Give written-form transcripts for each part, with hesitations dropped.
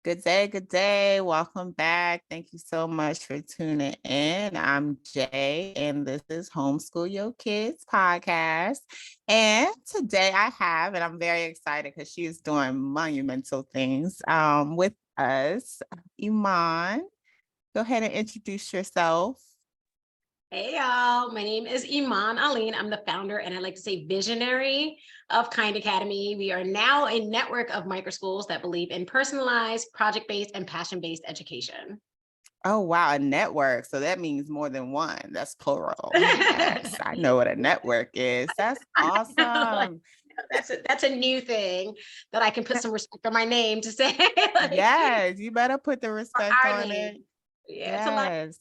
Good day, good day. Welcome back. Thank you so much for tuning in. I'm Jay, and this is Homeschool Your Kids podcast. And today and I'm very excited because she is doing monumental things with us. Iman, go ahead and introduce yourself. Hey y'all, my name is Iman Alleyne. I'm the founder and I like to say visionary of Kind Academy. We are now a network of microschools that believe in personalized, project-based, and passion-based education. Oh, wow, a network. So that means more than one. That's plural. Yes, I know what a network is. That's awesome. That's a new thing that I can put some respect on my name to say. Yes, you better put the respect on it. Yeah, it's a lot.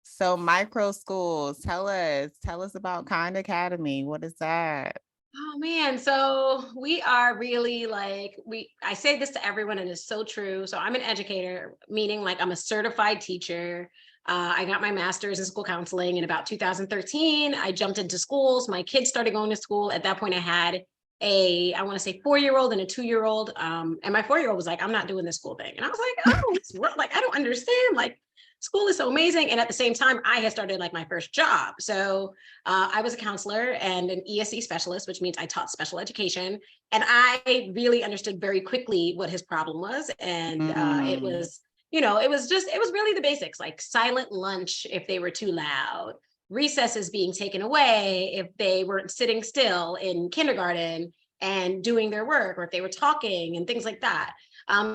So Microschools, tell us about Kind Academy. What is that? Oh man, so we are really I say this to everyone and it's so true. So I'm an educator, meaning like I'm a certified teacher. I got my master's in school counseling in about 2013. I jumped into schools. My kids started going to school. At that point, I had I want to say 4-year-old and a 2-year-old. And my 4-year-old was like, I'm not doing this school thing. And I was like, oh, it's like, I don't understand. Like, school is so amazing. And at the same time, I had started like my first job. So I was a counselor and an ESE specialist, which means I taught special education. And I really understood very quickly what his problem was. And it was, it was really the basics, like silent lunch if they were too loud, recesses being taken away if they weren't sitting still in kindergarten and doing their work, or if they were talking and things like that.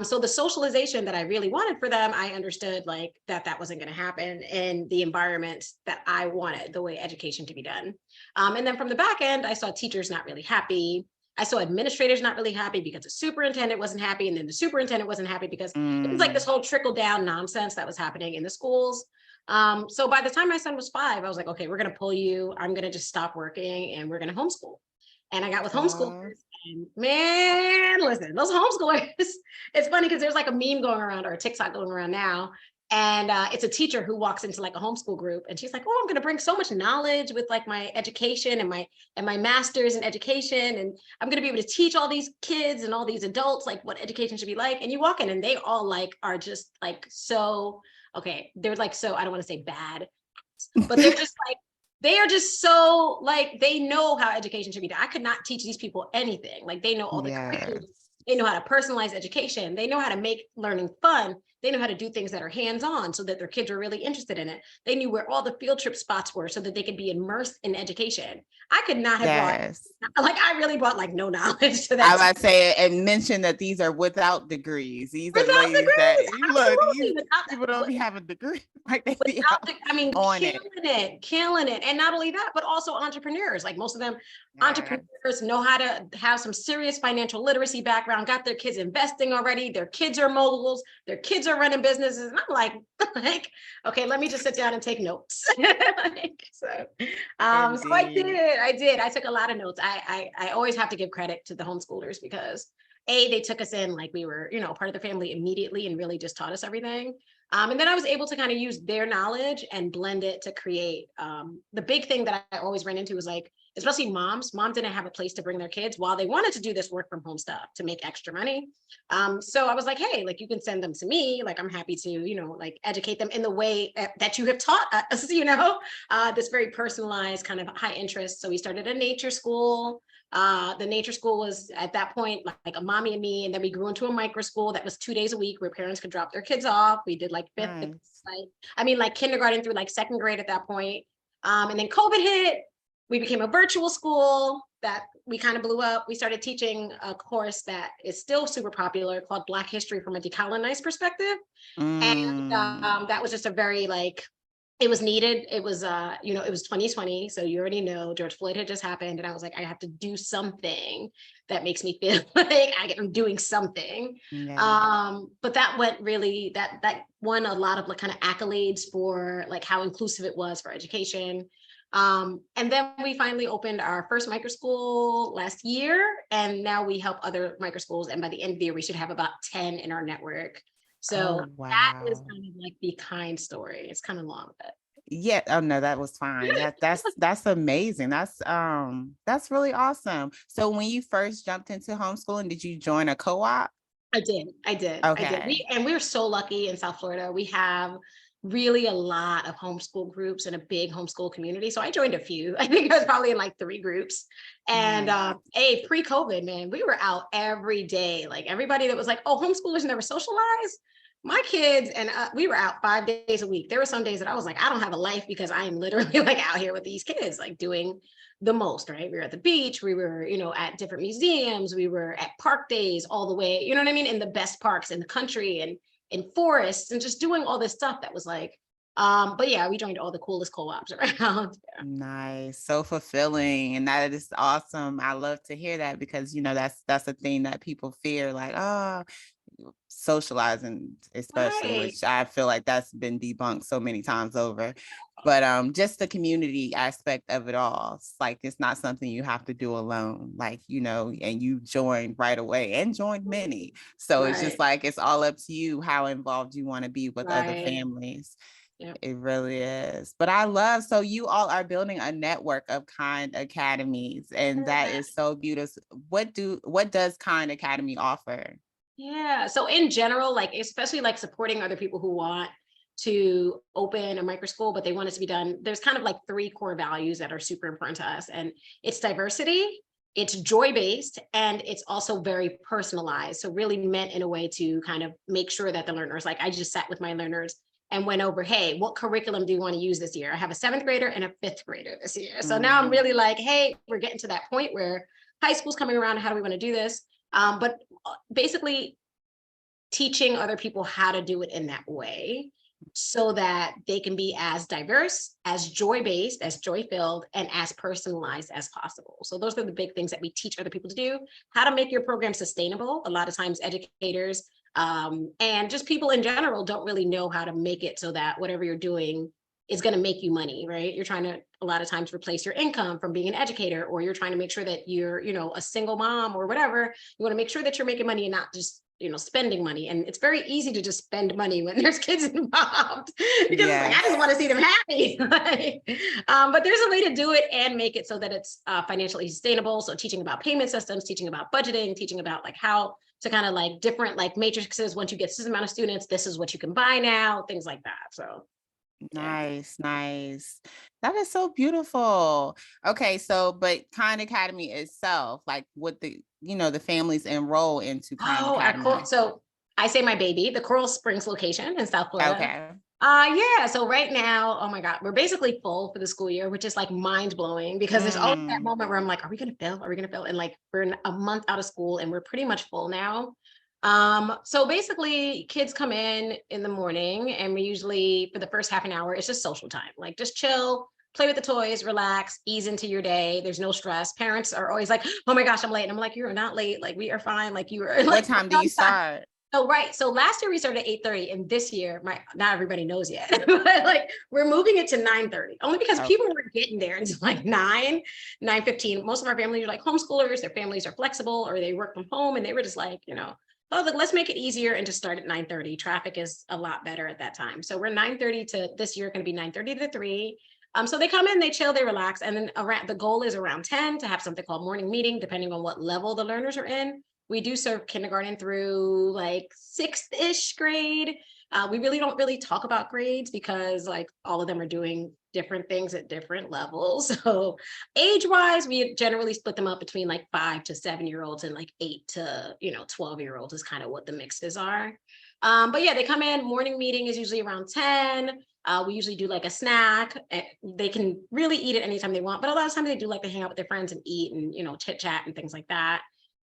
So the socialization that I really wanted for them, I understood like that wasn't going to happen in the environment that I wanted, the way education to be done. And then from the back end, I saw teachers not really happy. I saw administrators not really happy because the superintendent wasn't happy. And then the superintendent wasn't happy because it was like this whole trickle down nonsense that was happening in the schools. So by the time my son was 5, I was like, okay, we're going to pull you. I'm going to just stop working and we're going to homeschool. And I got with homeschoolers. And man, listen, those homeschoolers, it's funny because there's like a meme going around or a TikTok going around now. And it's a teacher who walks into like a homeschool group and she's like, oh, I'm going to bring so much knowledge with like my education and my master's in education. And I'm going to be able to teach all these kids and all these adults like what education should be like. And you walk in and they all like are just like so, okay, they're like so, I don't want to say bad, but they're just like, they are just so like, they know how education should be done. I could not teach these people anything. Like they know all the curriculum. They know how to personalize education. They know how to make learning fun. They know how to do things that are hands-on so that their kids are really interested in it. They knew where all the field trip spots were so that they could be immersed in education. I could not have I really brought like no knowledge to that. I was about to say and mention that these are without degrees. These are ladies that people don't be having degrees. Like killing it. And not only that, but also entrepreneurs. Like most of them entrepreneurs know how to have some serious financial literacy background, got their kids investing already. Their kids are moguls. Their kids are running businesses. And I'm like, okay, let me just sit down and take notes. So I did. I took a lot of notes. I always have to give credit to the homeschoolers because they took us in like we were, part of the family immediately and really just taught us everything. And then I was able to kind of use their knowledge and blend it to create. The big thing that I always ran into was like, especially moms didn't have a place to bring their kids while they wanted to do this work from home stuff to make extra money. So I was like, hey, like you can send them to me. Like, I'm happy to, like educate them in the way that you have taught us, this very personalized kind of high interest. So we started a nature school. The nature school was at that point like a mommy and me, and then we grew into a microschool that was 2 days a week where parents could drop their kids off. We did like kindergarten through like 2nd grade at that point. And then COVID hit. We became a virtual school that we kind of blew up. We started teaching a course that is still super popular called Black History from a Decolonized Perspective. And that was just a very it was needed. It was, it was 2020. So you already know George Floyd had just happened. And I was like, I have to do something that makes me feel like I'm doing something. Yeah. But that went really, that won a lot of kind of accolades for like how inclusive it was for education. And then we finally opened our first microschool last year. And now we help other microschools. And by the end of the year, we should have about 10 in our network. So that is kind of like the Kind story. It's kind of long, but yeah. Oh no, that was fine. That's amazing. That's really awesome. So when you first jumped into homeschooling, did you join a co-op? I did. Okay. We're so lucky in South Florida. We have really a lot of homeschool groups and a big homeschool community. So I joined a few. I think I was probably in like 3 groups. And Nice. pre-COVID, man, we were out every day. Like everybody that was like, oh, homeschoolers never socialize. My kids and we were out 5 days a week. There were some days that I was like, I don't have a life because I am literally like out here with these kids, like doing the most, right? We were at the beach, we were, at different museums, we were at park days all the way, you know what I mean? In the best parks in the country and in forests and just doing all this stuff that was like, but yeah, we joined all the coolest co-ops around. Nice. So fulfilling. And that is awesome. I love to hear that because, that's a thing that people fear, like, oh, socializing, especially, Right, which I feel like that's been debunked so many times over. But just the community aspect of it all. It's like it's not something you have to do alone, like, and you joined right away and joined many. So it's just right, like it's all up to you how involved you want to be with other right. families. Yeah. It really is. But I love, so you all are building a network of Kind Academies, and that is so beautiful. What does Kind Academy offer? Yeah. So in general, like especially like supporting other people who want to open a microschool, but they want it to be done. There's kind of like 3 core values that are super important to us. And it's diversity, it's joy-based, and it's also very personalized. So really meant in a way to kind of make sure that the learners, like I just sat with my learners and went over, hey, what curriculum do you want to use this year? I have a 7th grader and a 5th grader this year. So now I'm Mm, really like, hey, we're getting to that point where high school's coming around. How do we want to do this? But basically teaching other people how to do it in that way so that they can be as diverse, as joy-based, as joy-filled, and as personalized as possible. So those are the big things that we teach other people to do. How to make your program sustainable. A lot of times educators and just people in general don't really know how to make it so that whatever you're doing is going to make you money, right? You're trying to a lot of times replace your income from being an educator, or you're trying to make sure that you're, a single mom or whatever. You want to make sure that you're making money and not just spending money. And it's very easy to just spend money when there's kids involved because it's like, I just yes. want to see them happy. But there's a way to do it and make it so that it's financially sustainable. So teaching about payment systems, teaching about budgeting, teaching about like how to kind of like different like matrices. Once you get this amount of students, this is what you can buy now, things like that. So yeah. Nice, nice. That is so beautiful. Okay, so but Kind Academy itself, like what the families enroll into Kind Oh, our coral. Academy. So I say my baby, the Coral Springs location in South Florida. Okay. Yeah. So right now, oh my God, we're basically full for the school year, which is like mind blowing because there's always that Mm, moment where I'm like, are we gonna fill? Are we gonna fill? And like we're a month out of school and we're pretty much full now. So basically kids come in the morning and we usually for the first half an hour, it's just social time, like just chill, play with the toys, relax, ease into your day. There's no stress. Parents are always like, oh my gosh, I'm late. And I'm like, you're not late. Like we are fine. Like you are what like time do on you time. start? Oh, right. So last year we started at 8:30 and this year, not everybody knows yet, but like we're moving it to 9:30 only because Okay. people were getting there until like 9:15. Most of our families are like homeschoolers, their families are flexible or they work from home and they were just like, oh, look, let's make it easier and just start at 9:30. Traffic is a lot better at that time. So we're 9:30 to this year going to be 9:30 to 3. So they come in, they chill, they relax. And then around the goal is around 10 to have something called morning meeting, depending on what level the learners are in. We do serve kindergarten through like 6th-ish grade. We really don't really talk about grades because like all of them are doing different things at different levels. So age-wise, we generally split them up between like 5 to 7-year-olds and like 8 to 12-year-olds is kind of what the mixes are. But yeah, they come in, morning meeting is usually around 10. We usually do like a snack. They can really eat it anytime they want, but a lot of times they do like to hang out with their friends and eat and, chit chat and things like that.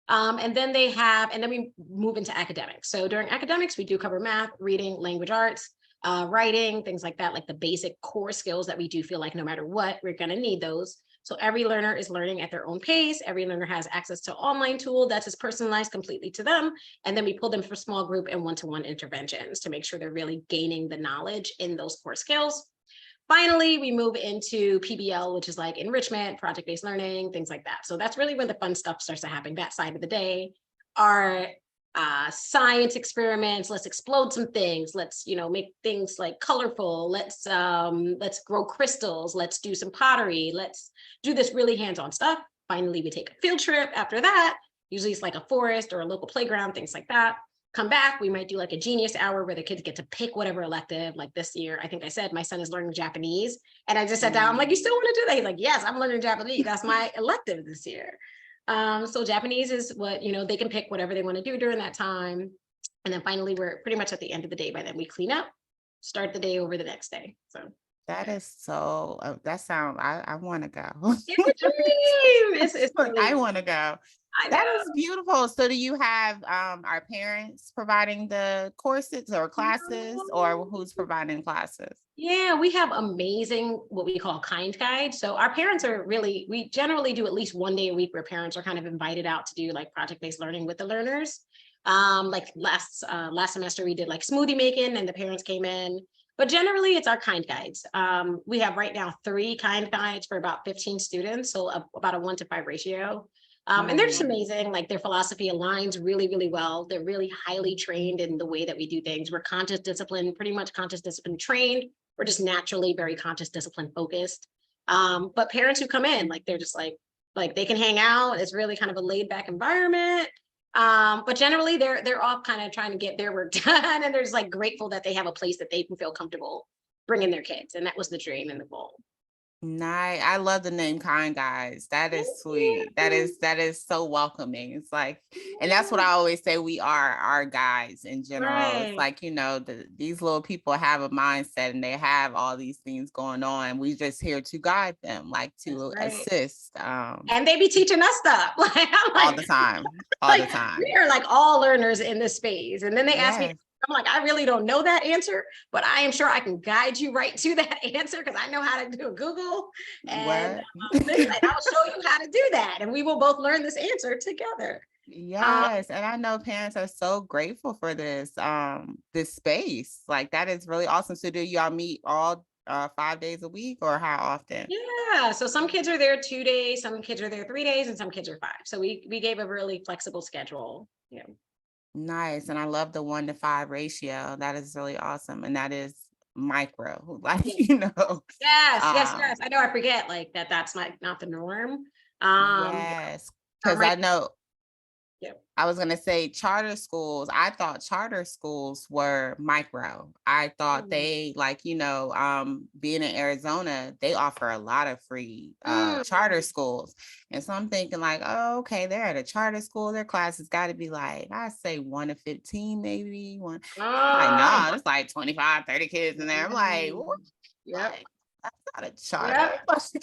And then we move into academics. So during academics, we do cover math, reading, language arts, writing, things like that, like the basic core skills that we do feel like no matter what, we're going to need those. So every learner is learning at their own pace. Every learner has access to online tool that's just personalized completely to them. And then we pull them for small group and one-to-one interventions to make sure they're really gaining the knowledge in those core skills. Finally, we move into PBL, which is like enrichment, project-based learning, things like that. So that's really when the fun stuff starts to happen, that side of the day. Our science experiments, let's explode some things. Let's, make things like colorful. Let's grow crystals. Let's do some pottery. Let's do this really hands-on stuff. Finally, we take a field trip after that. Usually it's like a forest or a local playground, things like that. come back, we might do like a genius hour where the kids get to pick whatever elective. Like this year, I think I said my son is learning Japanese. And I just sat down, I'm like, you still want to do that? He's like, yes, I'm learning Japanese. That's my elective this year. So Japanese is what, they can pick whatever they want to do during that time. And then finally, we're pretty much at the end of the day. By then we clean up, start the day over the next day. So that is so, I want to go. it's a dream. It's Like, really, I want to go. I That know. is beautiful. So do you have our parents providing the courses or classes, or who's providing classes? Yeah, we have amazing what we call kind guides. So our parents are really, we generally do at least one day a week where parents are kind of invited out to do like project-based learning with the learners. Like last semester we did like smoothie making and the parents came in. But generally it's our kind guides. We have right now 3 kind guides for about 15 students, so about a 1-to-5 ratio. And they're just amazing. Like their philosophy aligns really, really well. They're really highly trained in the way that we do things. We're conscious discipline, pretty much conscious discipline trained. We're just naturally very conscious discipline focused. But parents who come in, like they're just like they can hang out. It's really kind of a laid back environment. But generally they're all kind of trying to get their work done, and they're just like grateful that they have a place that they can feel comfortable bringing their kids. And that was the dream and the goal. Nice. I love the name Kind Guys. That is sweet. That is so welcoming. It's like, and that's what I always say, we are our guides in general. It's Right. like, these little people have a mindset and they have all these things going on. We just here to guide them, like to assist. And they be teaching us stuff. Like I'm like all the time. All like, the time. we are like all learners in this space. And then they ask me, I'm like, I really don't know that answer, but I am sure I can guide you right to that answer because I know how to do a Google. And I'll show you how to do that. And we will both learn this answer together. Yes. And I know parents are so grateful for this space. Like that is really awesome. So do y'all meet all 5 days a week, or how often? Yeah. So some kids are there 2 days, some kids are there 3 days, and some kids are 5. So we gave a really flexible schedule. Yeah. Nice. And I love the 1-to-5 ratio. That is really awesome. And that is micro, like, Yes. Yes. I know I forget like that's not the norm. Yes. Because I know Yeah. I was going to say charter schools. I thought charter schools were micro. I thought they being in Arizona, they offer a lot of free charter schools. And so I'm thinking like, oh, okay, they're at a charter school. Their class has got to be like, I say 1 to 15, maybe one. Like, no, it's like 25, 30 kids in there. I'm like, what? Yep. That's not a charter.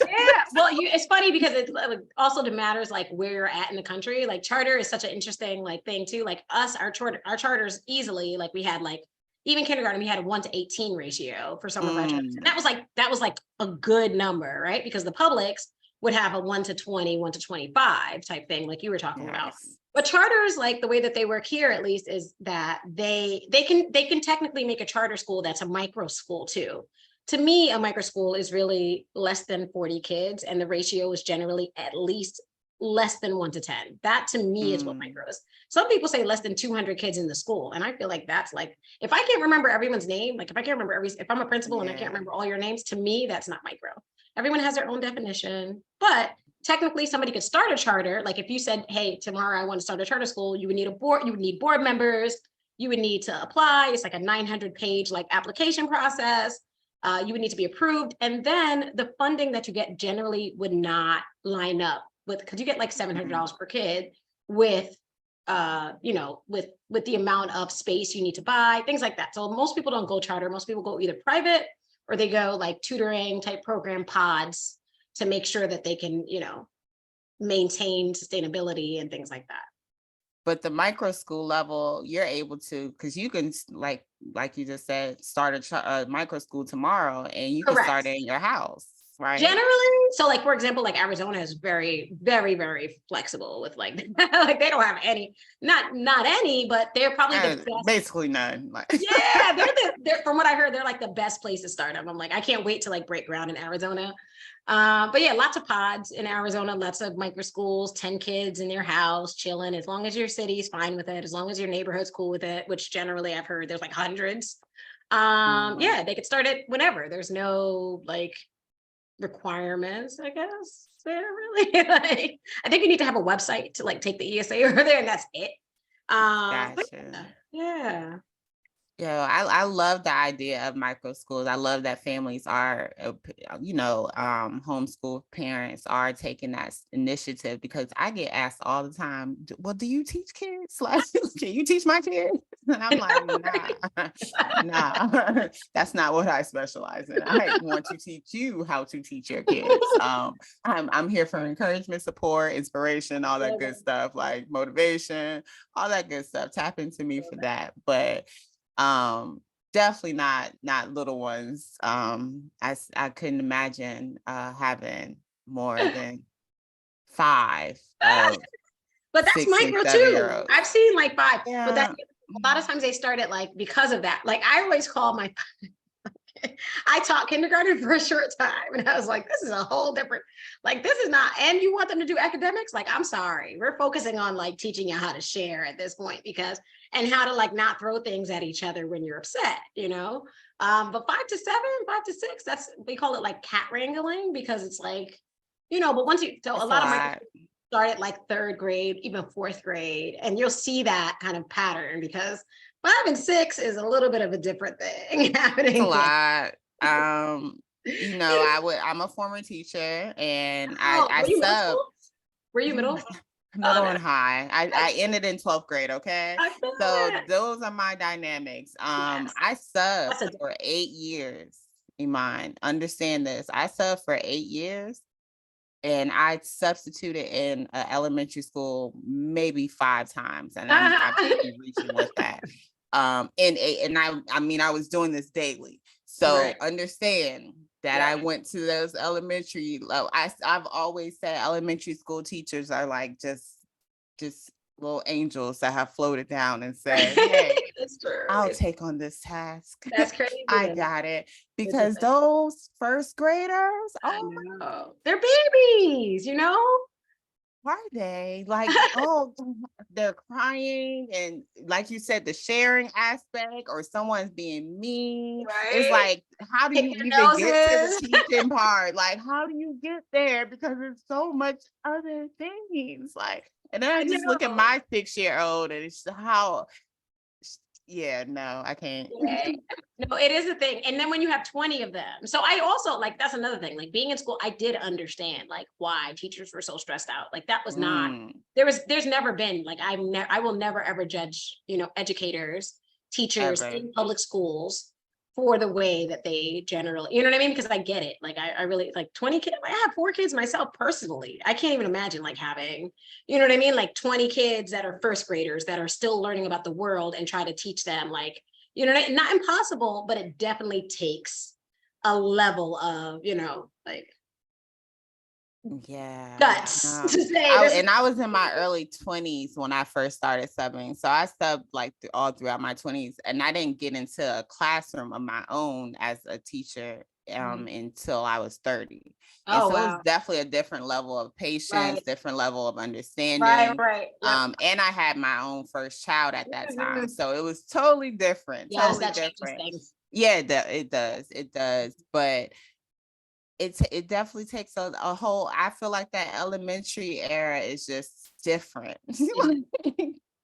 Yeah. Well, it's funny because it also matters like where you're at in the country. Like charter is such an interesting like thing too. Like our charters easily, like we had like even kindergarten, we had a 1 to 18 ratio for some of our charters. And that was like a good number, right? Because the publics would have a 1 to 20, 1 to 25 type thing, like you were talking about. But charters, like the way that they work here, at least, is that they can technically make a charter school that's a micro school too. To me, a microschool is really less than 40 kids, and the ratio is generally at least less than 1 to 10. That to me is what micro is. Some people say less than 200 kids in the school, and I feel like that's like, if I can't remember everyone's name, like if I can't remember if I'm a principal and I can't remember all your names, to me that's not micro. Everyone has their own definition, but technically somebody could start a charter. Like if you said, hey, tomorrow I want to start a charter school, you would need a board, you would need board members, you would need to apply. It's like a 900-page like application process. You would need to be approved. And then the funding that you get generally would not line up with, because you get like $700 per kid with, with the amount of space you need to buy, things like that. So most people don't go charter. Most people go either private or they go like tutoring type program pods to make sure that they can, maintain sustainability and things like that. But the micro school level, you're able to, because you can like you just said, start a micro school tomorrow and you can start it in your house, right? Generally. So like, for example, like Arizona is very, very, very flexible with like, like they don't have any, not any, but they're probably the best. Basically none. Yeah, they're from what I heard, they're like the best place to start them. I'm like, I can't wait to like break ground in Arizona. But yeah, lots of pods in Arizona, lots of micro schools, 10 kids in your house, chilling, as long as your city's fine with it, as long as your neighborhood's cool with it, which generally I've heard there's like hundreds. Yeah, they could start it whenever. There's no like requirements, I guess. They're really like, I think you need to have a website to like take the ESA over there, and that's it. But Gotcha. yeah. I love the idea of micro schools. I love that families are, homeschool parents are taking that initiative, because I get asked all the time, well, do you teach kids? Like, can you teach my kids? And I'm like, nah, nah, that's not what I specialize in. I want to teach you how to teach your kids. I'm here for encouragement, support, inspiration, all that good stuff, like motivation, all that good stuff. Tap into me for that. But definitely not little ones. I couldn't imagine having more than 5 of But that's 6 and micro 7-year too. olds. I've seen like 5, but that's Yeah. a lot of times they start it like because of that. Like I always call my I taught kindergarten for a short time, and I was like, this is a whole different, like, this is not, and you want them to do academics? Like, I'm sorry. We're focusing on like teaching you how to share at this point, because, and how to like not throw things at each other when you're upset, you know? But 5 to 7, 5 to 6, that's, we call it like cat wrangling, because it's like, you know, but once you, so It's a a lot of my lot. start at like 3rd grade, even 4th grade, and you'll see that kind of pattern, because 5 and 6 is a little bit of a different thing It's a happening there. lot. I'm a former teacher, and Oh, I were you middle sub school? Were you middle? middle and high. I ended in 12th grade. Okay. I feel So that. those are my dynamics. Yes. I subbed That's a for 8 years. Iman, understand this. I subbed for 8 years, and I substituted in elementary school maybe 5 times, and I may be reaching with that. I was doing this daily. So right. understand that I Yeah. went to those elementary level. I've always said elementary school teachers are like just little angels that have floated down and said, hey, That's true. I'll take on this task. That's crazy. I got it. It's a Because thing. those first graders, I oh, know. They're babies, you know? are they? Like, oh, they're crying. And like you said, the sharing aspect, or someone's being mean. It's Right? like, how do Pick you their even get to the noses. teaching part? Like, how do you get there? Because there's so much other things. Like, and then I I just look at know. my 6-year-old, and it's how, yeah, no, I can't. Yeah. No, it is a thing. And then when you have 20 of them. So I also like, that's another thing. Like being in school, I did understand like why teachers were so stressed out. Like that was not, Mm, there's never been like, I will never ever judge, you know, educators, teachers ever. in public schools for the way that they generally, you know what I mean? Because I get it. Like I really like 20 kids. I have 4 kids myself personally. I can't even imagine like having, you know what I mean? Like 20 kids that are 1st graders that are still learning about the world and try to teach them like, you know, not impossible, but it definitely takes a level of, you know, like Yeah. guts No. to say this. I was in my early 20s when I first started subbing. So I subbed like all throughout my 20s, and I didn't get into a classroom of my own as a teacher until I was 30. And Oh, so it was wow. definitely a different level of patience, Right, different level of right, understanding. right. Yep. And I had my own first child at that time. Mhm. So it was totally different, Yes, totally that changes different. things. Yeah, it does. It does. But it definitely takes a whole, I feel like that elementary era is just different.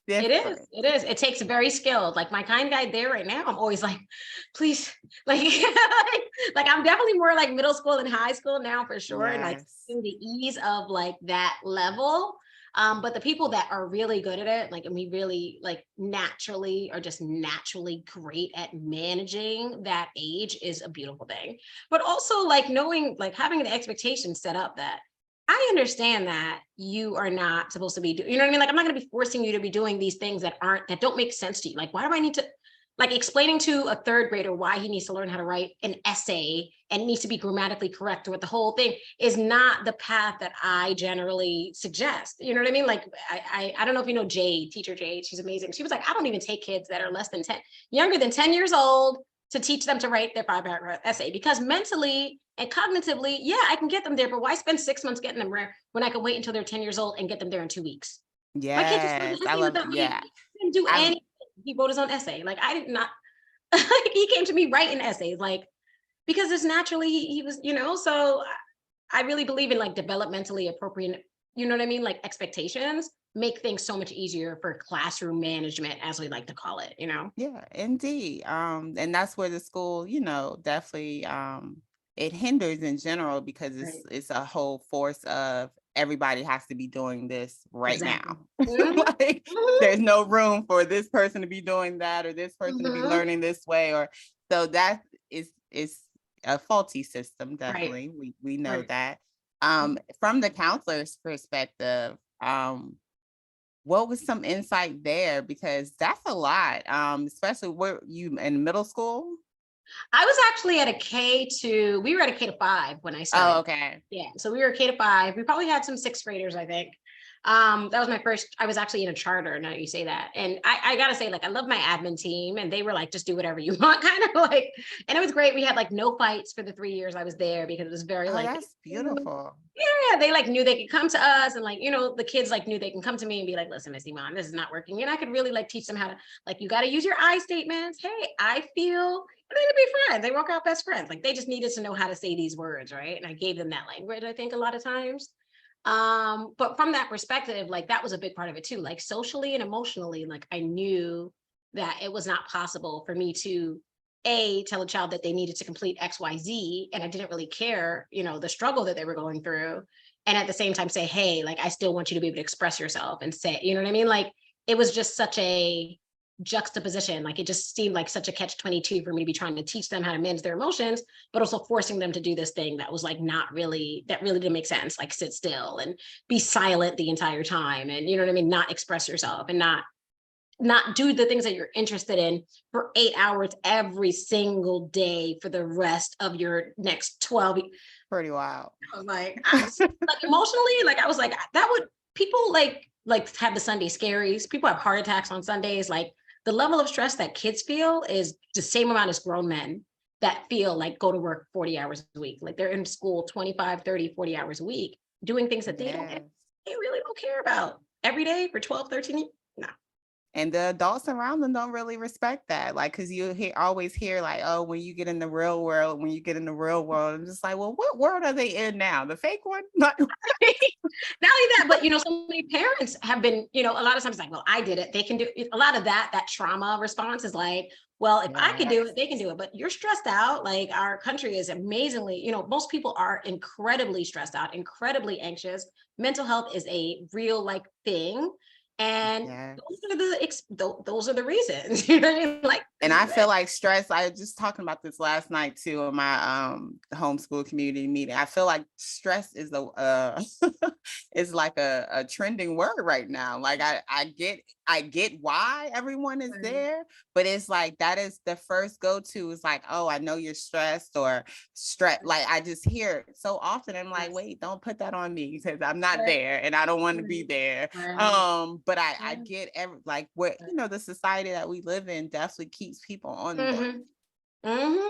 It is. Different. It is. It takes very skilled. Like my kind guy there right now, I'm always like, please, like, like I'm definitely more like middle school and high school now for sure. And like Yes. the ease of like that level. But the people that are really good at it, like, and we really like naturally are just naturally great at managing that age is a beautiful thing. But also like knowing, like having the expectation set up that I understand that you are not supposed to be, you know what I mean? Like, I'm not going to be forcing you to be doing these things that don't make sense to you. Like, why do I need to, like, explaining to a 3rd grader why he needs to learn how to write an essay and needs to be grammatically correct with the whole thing is not the path that I generally suggest. You know what I mean? Like, I don't know if you know Jade, teacher Jade, she's amazing. She was like, I don't even take kids that are younger than 10 years old to teach them to write their 5-paragraph essay, because mentally and cognitively, yeah, I can get them there, but why spend 6 months getting them there when I can wait until they're 10 years old and get them there in 2 weeks? My kid just wrote Yes. an I essay love, without me. yeah. He didn't do I'm anything. He wrote his own essay. Like I did not, he came to me writing essays, like, because it's naturally, he was, you know, so I really believe in like developmentally appropriate, you know what I mean? Like expectations. make things so much easier for classroom management, as we like to call it, you know? Yeah, indeed. And that's where the school, definitely it hinders in general because Right. it's a whole force of everybody has to be doing this right Exactly. now. Mhm, Like mhm, there's no room for this person to be doing that or this person to be mhm. learning this way or so that is a faulty system, Right, definitely. We know right. that. Mhm. From the counselor's perspective, what was some insight there? Because that's a lot, especially where you in middle school. I was actually at a we were at a K-5 when I Oh, started. okay. Yeah, so we were K-5. We probably had some sixth graders, I think. That was my first. I was actually in a charter. Now you say that, and I gotta say, like, I love my admin team, and they were like, just do whatever you want, kind of like. And it was great. We had like no fights for the 3 years I was there because it was very Oh, like, that's beautiful. yeah, they like knew they could come to us, and like the kids like knew they can come to me and be like, listen, Miss Iman, this is not working, and I could really like teach them how to like you got to use your I statements. Hey, I feel. And they'd be friends. They work out best friends. Like they just needed to know how to say these words, right? And I gave them that language, I think, a lot of times. But from that perspective, like that was a big part of it too. Like socially and emotionally, like I knew that it was not possible for me to tell a child that they needed to complete XYZ, and I didn't really care, the struggle that they were going through. And at the same time say, hey, like I still want you to be able to express yourself and say, you know what I mean? Like it was just such a juxtaposition. Like it just seemed like such a catch 22 for me to be trying to teach them how to manage their emotions, but also forcing them to do this thing that was like not really, that really didn't make sense. Like sit still and be silent the entire time. And you know what I mean? Not express yourself and not do the things that you're interested in for 8 hours every single day for the rest of your next 12. Pretty wild. Like like emotionally, like I was like, that would people like have the Sunday scaries. People have heart attacks on Sundays. Like the level of stress that kids feel is the same amount as grown men that feel like go to work 40 hours a week. Like they're in school 25, 30, 40 hours a week, doing things that Yes. they really don't care about every day for 12, 13 years. No. And the adults around them don't really respect that. Like, cause always hear like, oh, when you get in the real world, when you get in the real world, I'm just like, well, what world are they in now? The fake one? Not Not only that, but so many parents have been, a lot of times like, well, I did it. They can do it. A lot of that trauma response is like, well, if I can do yes. it, they can do it. But you're stressed out. Like our country is amazingly, most people are incredibly stressed out, incredibly anxious. Mental health is a real like thing. And Yeah. those are the reasons. You know what I mean? Like And I feel like stress, I was just talking about this last night too in my homeschool community meeting. I feel like stress is is like a trending word right now. Like I get why everyone is there, but it's like that is the first go-to is like, oh, I know you're stressed or stress. Like I just hear it so often. I'm like, yes. wait, don't put that on me because I'm not Right. there and I don't want to be Right. there. Right. But I get like what the society that we live in definitely keeps people on them. Mm-hmm. Mm-hmm.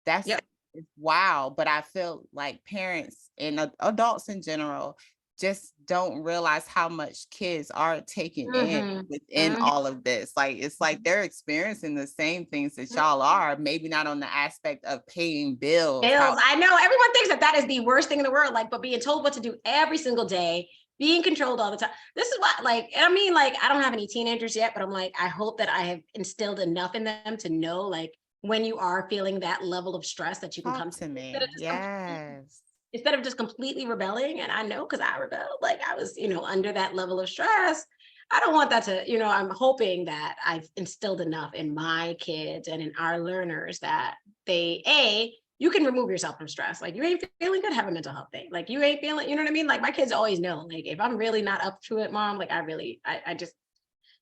That's Yep. it's wow. But I feel like parents and adults in general just don't realize how much kids are taking in Mm-hmm. within all of this. Like it's like they're experiencing the same things that y'all are, maybe not on the aspect of paying bills. Bills. How I know everyone thinks that that is the worst thing in the world, like, but being told what to do every single day, being controlled all the time. This is what, like, and I mean, like, I don't have any teenagers yet, but I'm like, I hope that I have instilled enough in them to know, like, when you are feeling that level of stress that you can talk come to to me me. Yes. instead of just completely rebelling. And I know because I rebelled, like I was, under that level of stress. I don't want that to, I'm hoping that I've instilled enough in my kids and in our learners that you can remove yourself from stress. Like you ain't feeling good, have a mental health thing. Like you ain't feeling, you know what I mean? Like my kids always know, like if I'm really not up to it, mom, like I just,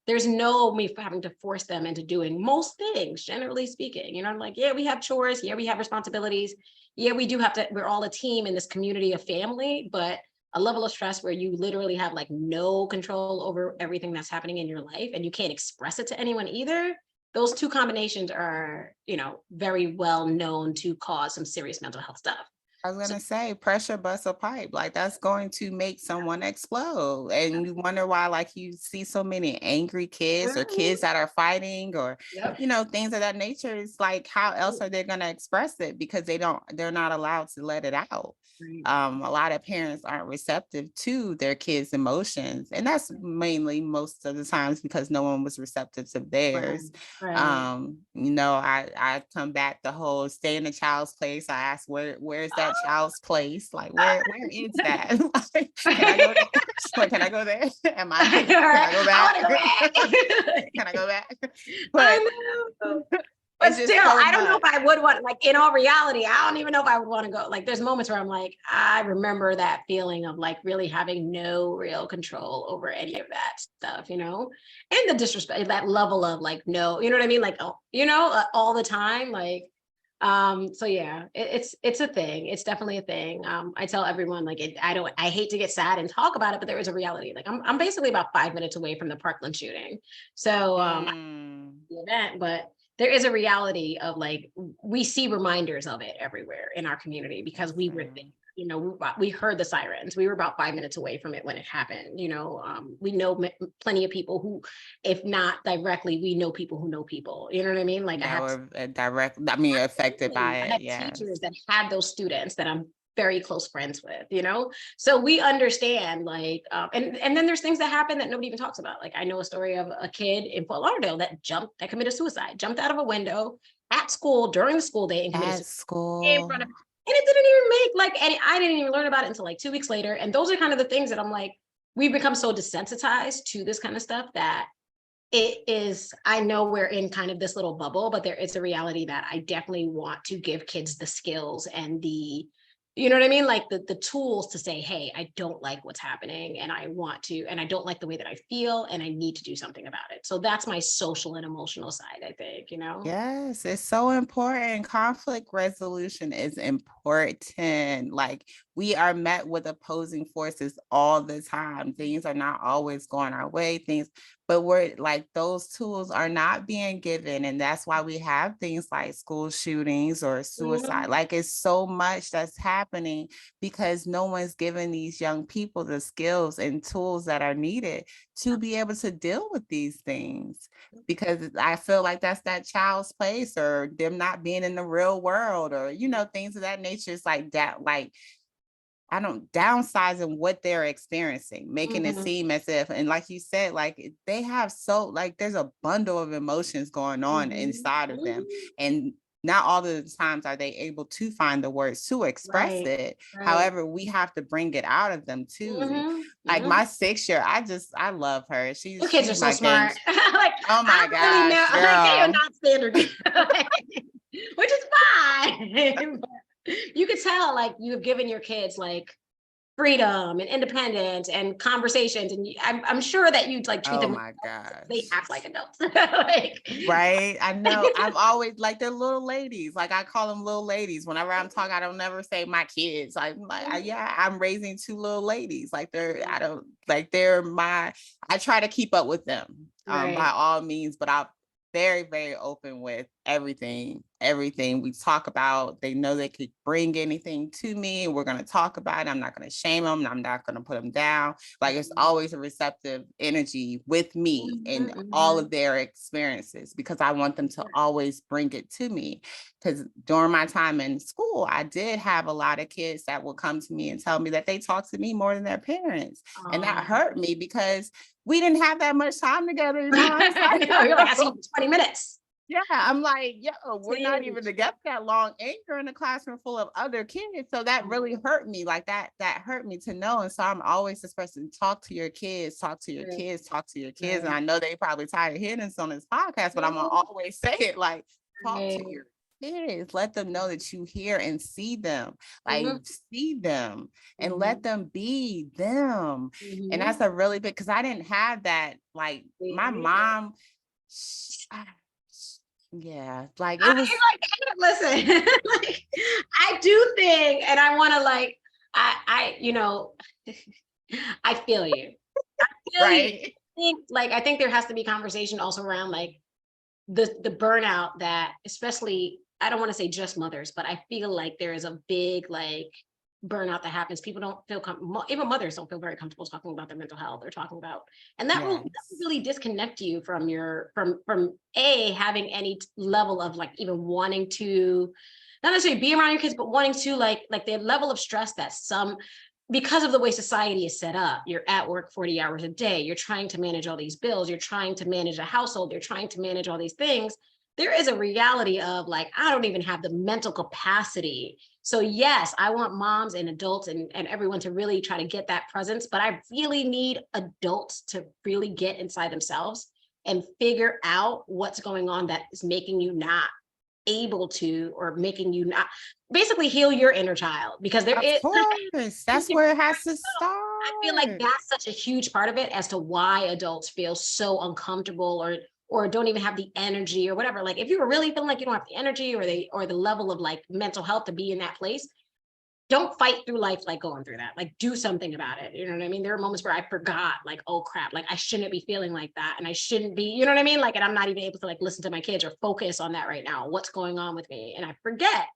there's no me having to force them into doing most things, generally speaking. I'm like, yeah, we have chores. Yeah, we have responsibilities. Yeah, we do have to, we're all a team in this community of family, but a level of stress where you literally have like no control over everything that's happening in your life and you can't express it to anyone either. Those two combinations are, very well known to cause some serious mental health stuff. I was gonna say pressure busts a pipe. Like that's going to make someone explode. And you wonder why, like you see so many angry kids or kids that are fighting or Yep. things of that nature. It's like how else are they gonna express it? Because they're not allowed to let it out. Right. A lot of parents aren't receptive to their kids' emotions. And that's mainly most of the times because no one was receptive to theirs. Right. I come back the whole stay in the child's place. I ask where's that child's place? Like where is that? Like, can I go there? Like, can I go there? Am I can I go back? Can I go back? But I know. But it's just still, so I don't know much. if I would want, like, in all reality, I don't even know if I would want to go. Like, there's moments where I'm like, I remember that feeling of like really having no real control over any of that stuff, and the disrespect, that level of like, no, you know what I mean? Like, oh, all the time. Like, so yeah, it's a thing. It's definitely a thing. I tell everyone, like, I hate to get sad and talk about it, but there is a reality. Like, I'm basically about 5 minutes away from the Parkland shooting. So, the event, but there is a reality of like, we see reminders of it everywhere in our community because we were there. We heard the sirens. We were about 5 minutes away from it when it happened. We know plenty of people who, if not directly, we know people who know people. You know what I mean? Like, that were affected by I it. had Yes. teachers that had those students that I'm very close friends with. So we understand, like, and then there's things that happen that nobody even talks about. Like, I know a story of a kid in Fort Lauderdale that committed suicide, jumped out of a window at school during the school day and committed At suicide in school. front of, and it didn't even make like any, I didn't even learn about it until like 2 weeks later. And those are kind of the things that I'm like, we've become so desensitized to this kind of stuff that it is, I know we're in kind of this little bubble, but there is a reality that I definitely want to give kids the skills and the, you know what I mean? Like the tools to say, hey, I don't like what's happening and I want to, and I don't like the way that I feel and I need to do something about it. So that's my social and emotional side, I think. Yes, it's so important. Conflict resolution is important. Like we are met with opposing forces all the time. Things are not always going our way, but we're like those tools are not being given. And that's why we have things like school shootings or suicide. Like it's so much that's happening because no one's giving these young people the skills and tools that are needed to be able to deal with these things. Because I feel like that's that child's place or them not being in the real world or, things of that nature. It's like that, like, I don't downsizing what they're experiencing, making it seem as if, and like you said, like they have there's a bundle of emotions going on inside of them. And not all of the times are they able to find the words to express it. However, we have to bring it out of them too. Like my 6-year, I love her. Your She's kids are so my smart. game. Like, Oh my really know, gosh, like they are girl. not standard, which is fine. You could tell, like, you have given your kids like freedom and independence and conversations, and I'm sure that you like treat Oh them like my adults. gosh. They act like adults. Like, Right. I know. I've always like they're little ladies. Like I call them little ladies. Whenever I'm talking, I don't never say my kids. I'm like, yeah, I'm raising 2 little ladies. Like I try to keep up with them by all means, but I'm very, very open with everything we talk about. They know they could bring anything to me. We're going to talk about it. I'm not going to shame them. I'm not going to put them down. Like it's always a receptive energy with me in all of their experiences because I want them to always bring it to me. Because during my time in school, I did have a lot of kids that would come to me and tell me that they talk to me more than their parents. And that hurt me because we didn't have that much time together. You're like, I see 20 minutes. Yeah, I'm like, yo, we're not even together that long, and you're in a classroom full of other kids. So that really hurt me. Like that hurt me to know. And so I'm always expressing, talk to your kids, talk to your kids, talk to your kids. And I know they probably tired of hearing this on this podcast, but I'm gonna always say it like, talk to your kids, let them know that you hear and see them, like see them and let them be them. And that's a really big, because I didn't have that. Like my mom, yeah, like it was like, listen, like I do think, and I want to like, I I feel you. I feel right. you. I think there has to be conversation also around like the burnout that especially I don't want to say just mothers, but I feel like there is a big burnout that happens. People don't feel even mothers don't feel very comfortable talking about their mental health or talking about, and that will Yes. really disconnect you from from having any level of even wanting to not necessarily be around your kids, but wanting to like the level of stress that some, because of the way society is set up. You're at work 40 hours a day, you're trying to manage all these bills, you're trying to manage a household, you're trying to manage all these things. There is a reality of I don't even have the mental capacity. So yes, I want moms and adults and everyone to really try to get that presence, but I really need adults to really get inside themselves and figure out what's going on that is making you not able to, or making you not, basically heal your inner child, because there Of is course. That's where it has to I feel like start. that's such a huge part of it as to why adults feel so uncomfortable or don't even have the energy or whatever. Like if you were really feeling like you don't have the energy or the level of mental health to be in that place, don't fight through life going through that. Do something about it. You know what I mean? There are moments where I forgot, oh crap, I shouldn't be feeling like that, and I shouldn't be, you know what I mean? And I'm not even able to listen to my kids or focus on that right now. What's going on with me? And I forget.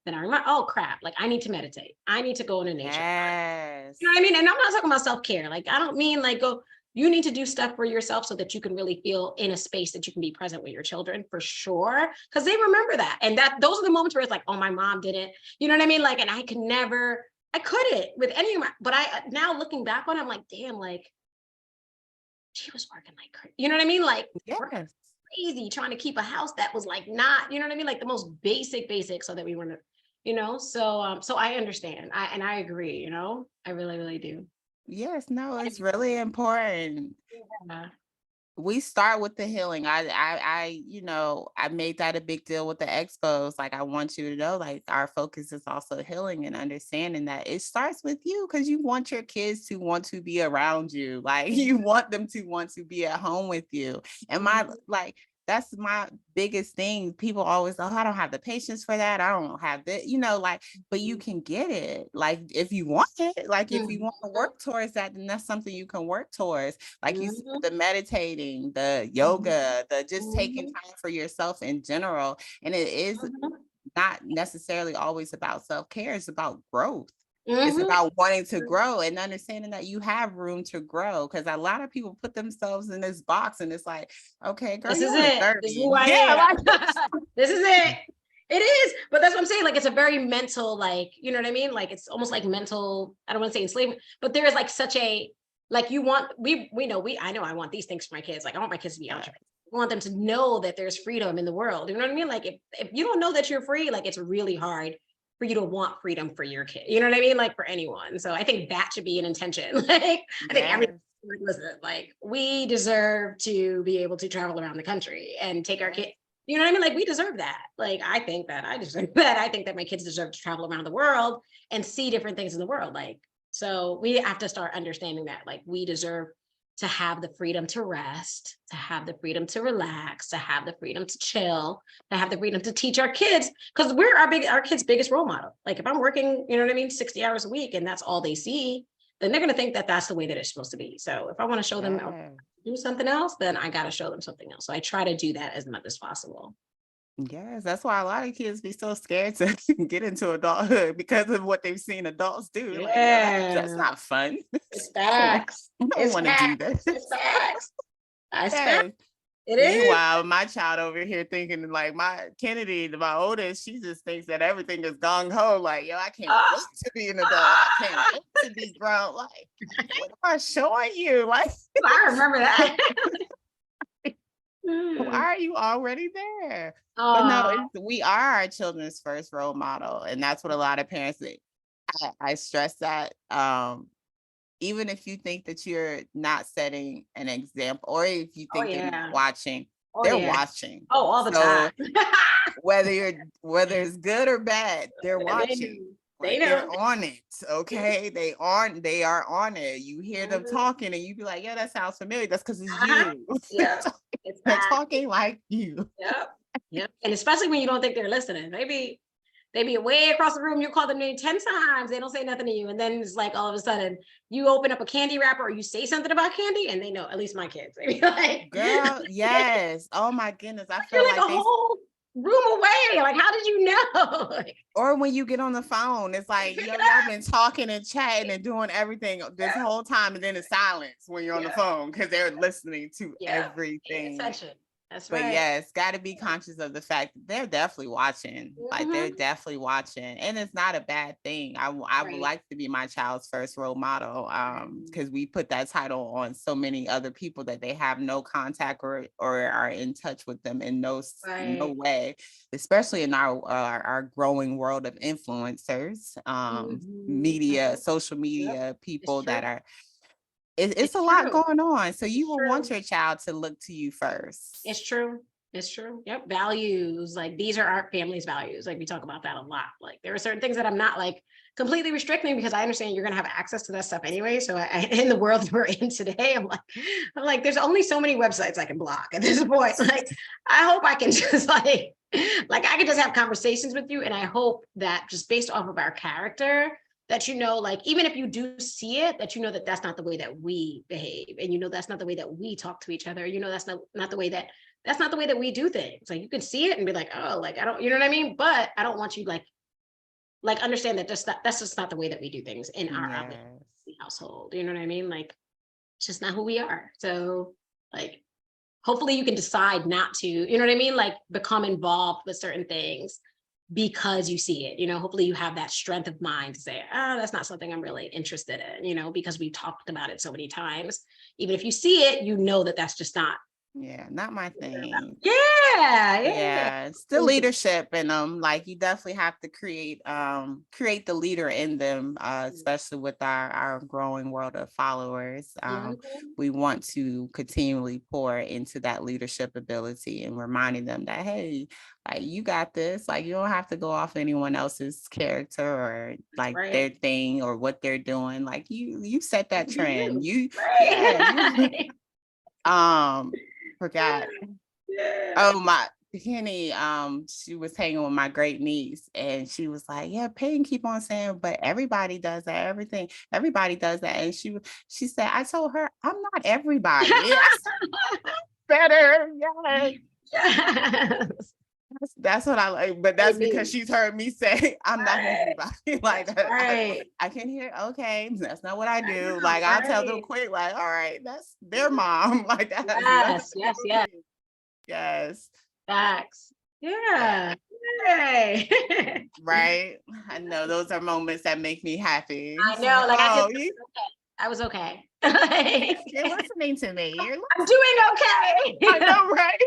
Then I remember, oh crap, I need to meditate. I need to go into nature. Yes. You know what I mean? And I'm not talking about self-care. I don't mean go, you need to do stuff for yourself so that you can really feel in a space that you can be present with your children, for sure. Because they remember that. And those are the moments where it's oh, my mom didn't, you know what I mean? And I couldn't with any of my, but I now looking back on it, I'm damn, she was working crazy. You know what I mean? Working Yes. crazy, trying to keep a house that was not, you know what I mean? The most basic so that we weren't, so I understand. I agree, I really, really do. Yes. No, it's really important. Yeah. We start with the healing. I made that a big deal with the expos. I want you to know, our focus is also healing and understanding that it starts with you, because you want your kids to want to be around you. You want them to want to be at home with you. And that's my biggest thing. People always, oh, I don't have the patience for that. I don't have that, but you can get it. If you want it, if you want to work towards that, then that's something you can work towards. You said, the meditating, the yoga, the just taking time for yourself in general. And it is not necessarily always about self-care. It's about growth. It's about wanting to grow and understanding that you have room to grow. Because a lot of people put themselves in this box, and it's okay, girl, this you're is only it. 30. This is who I am. This is it. It is. But that's what I'm saying. It's a very mental, you know what I mean? It's almost mental, I don't want to say enslavement, but there is such a, you want, I know I want these things for my kids. I want my kids to be entrepreneurs. I want them to know that there's freedom in the world. You know what I mean? If you don't know that you're free, it's really hard for you to want freedom for your kid. You know what I mean? For anyone. So I think that should be an intention. I think everyone, listen, we deserve to be able to travel around the country and take our kids. You know what I mean? We deserve that. I think that I deserve that. I think that my kids deserve to travel around the world and see different things in the world. So we have to start understanding that we deserve to have the freedom to rest, to have the freedom to relax, to have the freedom to chill, to have the freedom to teach our kids, because we're our kids' biggest role model. If I'm working, you know what I mean, 60 hours a week, and that's all they see, then they're going to think that that's the way that it's supposed to be. So if I want to show them do something else, then I got to show them something else. So I try to do that as much as possible. Yes, that's why a lot of kids be so scared to get into adulthood, because of what they've seen adults do. That's not fun. It's facts. I don't want to do this. It's facts. Yes. It is. Meanwhile, my child over here thinking my Kennedy, my oldest, she just thinks that everything is gung ho. Yo, I can't wait to be an adult. I can't wait to be grown. What am I showing you? I remember that. Why are you already there? But no, we are our children's first role model. And that's what a lot of parents, I stress that. Even if you think that you're not setting an example, or if you think they're not watching, they're watching. Oh, all the time. whether it's good or bad, they're watching. They're on it. Okay. They are on it. You hear them talking and you be like, yeah, that sounds familiar. That's because it's you. Yeah. They're talking like you. Yep. And especially when you don't think they're listening. They be way across the room. You call them name 10 times. They don't say nothing to you. And then it's all of a sudden you open up a candy wrapper or you say something about candy and they know, at least my kids. They be girl, yes. Oh my goodness. I feel like a whole room away. Like, how did you know? Like, or when you get on the phone, it's like, yo, y'all been talking and chatting and doing everything this whole time, and then it's silence when you're on the phone because they're listening to everything. Attention. That's But right. yes, got to be conscious of the fact that they're definitely watching. Like they're definitely watching, and it's not a bad thing. I would like to be my child's first role model, because we put that title on so many other people that they have no contact or are in touch with them in no way, especially in our growing world of influencers, media, social media, people that are. It's a lot going on. So you will want your child to look to you first. It's true. It's true. Yep. Values. Like, these are our family's values. Like, we talk about that a lot. Like, there are certain things that I'm not like completely restricting, because I understand you're going to have access to that stuff anyway. So in the world that we're in today, I'm like, there's only so many websites I can block at this point. Like, I hope I can just like I can just have conversations with you. And I hope that just based off of our character, that, like, even if you do see it, that that's not the way that we behave, and that's not the way that we talk to each other. That's not the way that we do things. Like, you can see it and be like, oh, like, I don't, you know what I mean? But I don't want you like understand that that's just not the way that we do things in our household. You know what I mean? Like, it's just not who we are. So, like, hopefully you can decide not to, you know what I mean? Like, become involved with certain things because you see it, hopefully you have that strength of mind to say, that's not something I'm really interested in, because we talked about it so many times. Even if you see it, that that's just not not my thing. It's the leadership in them. Like, you definitely have to create the leader in them, especially with our growing world of followers. We want to continually pour into that leadership ability and reminding them that, hey, like, you got this. Like, you don't have to go off anyone else's character or like their thing or what they're doing. Like, you set that trend. Forgot. Oh, my Penny, she was hanging with my great niece, and she was like, yeah, Peyton keep on saying, but everybody does that, everybody does that. And she said, I told her, I'm not everybody. Better. Yes. That's what I like, but that's because she's heard me say I'm not everybody. Like, I can hear, okay, that's not what I do. Like, I'll tell them quick, like, all right, that's their mom. Like, that. Yes. Facts. Yeah. Yay. Right. I know those are moments that make me happy. I know. Like, I was okay. You're listening to me. I'm doing okay. I know, right?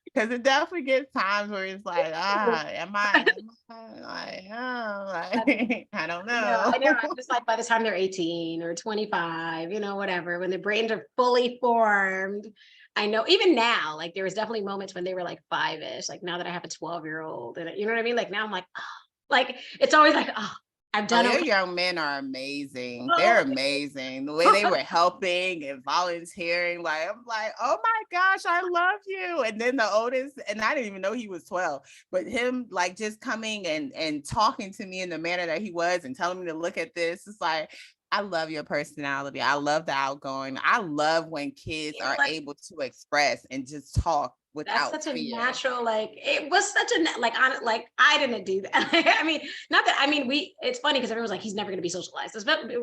Because it definitely gets times where it's like, am I like, I don't know. I know. Just like by the time they're 18 or 25, whatever, when their brains are fully formed. I know even now, like, there was definitely moments when they were like 5-ish, like now that I have a 12-year-old, and you know what I mean? Like, now I'm like, oh, like, it's always like, oh, I've done it. Your young men are amazing. They're amazing. The way they were helping and volunteering, like, I'm like, oh my gosh, I love you. And then the oldest, and I didn't even know he was 12, but him like just coming and talking to me in the manner that he was and telling me to look at this. It's like, I love your personality. I love the outgoing. I love when kids are able to express and just talk without that's such fear. A natural, like, it was such a, like, I didn't do that. I mean, not that, I mean, it's funny because everyone was like, he's never going to be socialized.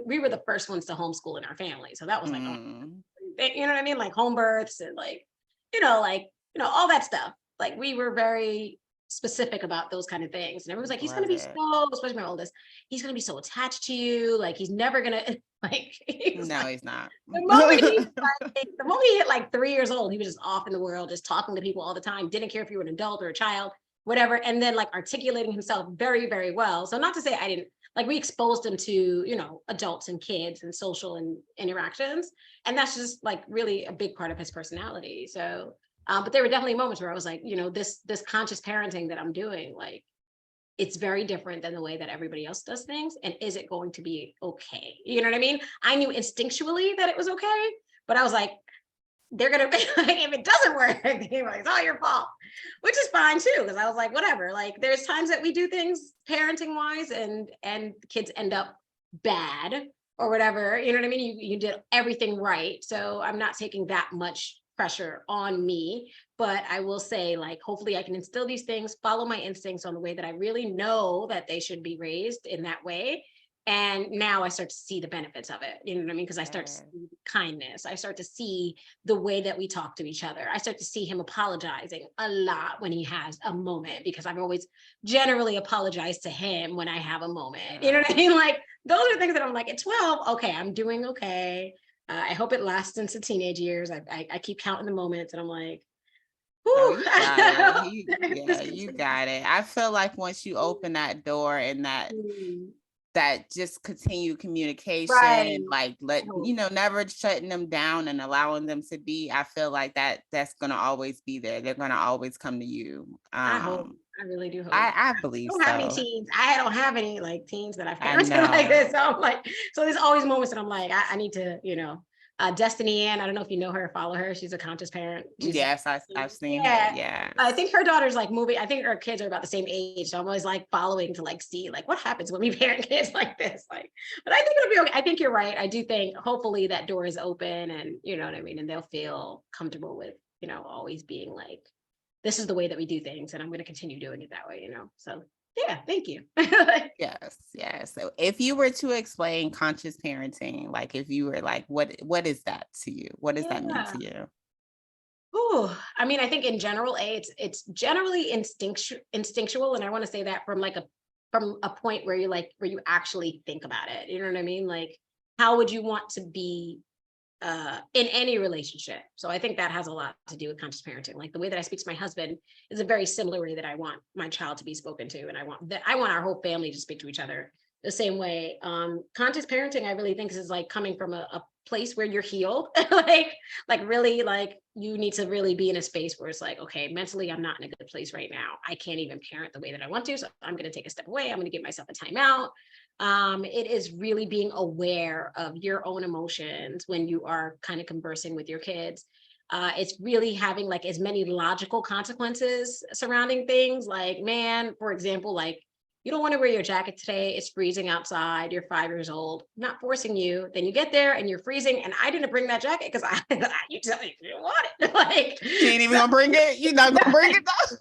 We were the first ones to homeschool in our family. So that was like, you know what I mean? Like, home births and like, all that stuff. Like, we were very specific about those kind of things. And everyone's like, he's going to be so, especially my oldest, he's going to be so attached to you. Like, he's never going to, like, he's not. The moment he hit like 3 years old, he was just off in the world, just talking to people all the time. Didn't care if you were an adult or a child, whatever. And then like articulating himself very, very well. So not to say I didn't, like, we exposed him to, adults and kids and social and interactions. And that's just like really a big part of his personality. So but there were definitely moments where I was like, this conscious parenting that I'm doing, like, it's very different than the way that everybody else does things. And is it going to be okay? You know what I mean? I knew instinctually that it was okay, but I was like, they're going to be like, if it doesn't work, it's all your fault, which is fine too. Cause I was like, whatever, like, there's times that we do things parenting wise and kids end up bad or whatever, you know what I mean? You did everything right. So I'm not taking that much pressure on me, but I will say, like, hopefully I can instill these things, follow my instincts on the way that I really know that they should be raised in that way. And now I start to see the benefits of it. You know what I mean? Because I start to see kindness. I start to see the way that we talk to each other. I start to see him apologizing a lot when he has a moment, because I've always generally apologized to him when I have a moment. You know what I mean? Like, those are things that I'm like, at 12, okay, I'm doing okay. I hope it lasts into teenage years. I keep counting the moments, and I'm like, Oh, whew. you got it. This You continues. got it. I feel like once you open that door and Mm, that just continued right. communication, like never shutting them down and allowing them to be, I feel like that's gonna always be there. They're gonna always come to you. I hope. I really do hope. I believe I don't have any so. teens. I don't have any like teens that I've I parented like know. this. So I'm like, so there's always moments that I'm like, I need to, Destiny Ann. I don't know if you know her or follow her. She's a conscious parent. She's Yes, I've seen her. yeah. Yeah. I think her daughter's like moving. I think her kids are about the same age. So I'm always like following to like see like what happens when we parent kids like this. Like, but I think it'll be okay. I think you're right. I do think hopefully that door is open, and you know what I mean, and they'll feel comfortable with, always being like, this is the way that we do things, and I'm going to continue doing it that way, So yeah, thank you. Yes. So if you were to explain conscious parenting, like if you were like, what is that to you? What does that mean Yeah. to you? Ooh, I mean, I think in general, it's generally instinctual, and I want to say that from a point where you actually think about it. You know what I mean? Like, how would you want to be in any relationship? So I think that has a lot to do with conscious parenting. Like the way that I speak to my husband is a very similar way that I want my child to be spoken to, and I want our whole family to speak to each other the same way. Conscious parenting, I really think, is like coming from a place where you're healed, like really, like you need to really be in a space where it's like, okay, mentally, I'm not in a good place right now. I can't even parent the way that I want to, so I'm going to take a step away. I'm going to give myself a timeout. It is really being aware of your own emotions when you are kind of conversing with your kids. It's really having like as many logical consequences surrounding things. Like, man, for example, like, you don't want to wear your jacket today. It's freezing outside. You're 5 years old. I'm not forcing you. Then you get there and you're freezing, and I didn't bring that jacket because you tell me you didn't want it. Like, You ain't even gonna bring it. You're not gonna bring it though.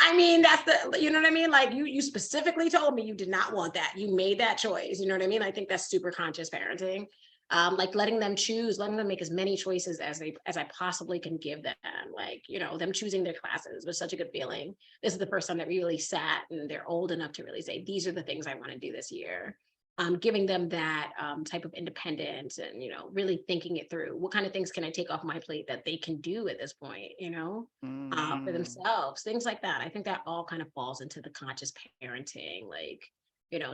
I mean, that's you know what I mean? Like you specifically told me you did not want that. You made that choice. You know what I mean? I think that's super conscious parenting. Like letting them choose, letting them make as many choices as I possibly can give them. Like, them choosing their classes was such a good feeling. This is the first time that we really sat and they're old enough to really say, these are the things I want to do this year. Giving them that type of independence and, really thinking it through. What kind of things can I take off my plate that they can do at this point, for themselves, things like that. I think that all kind of falls into the conscious parenting, like,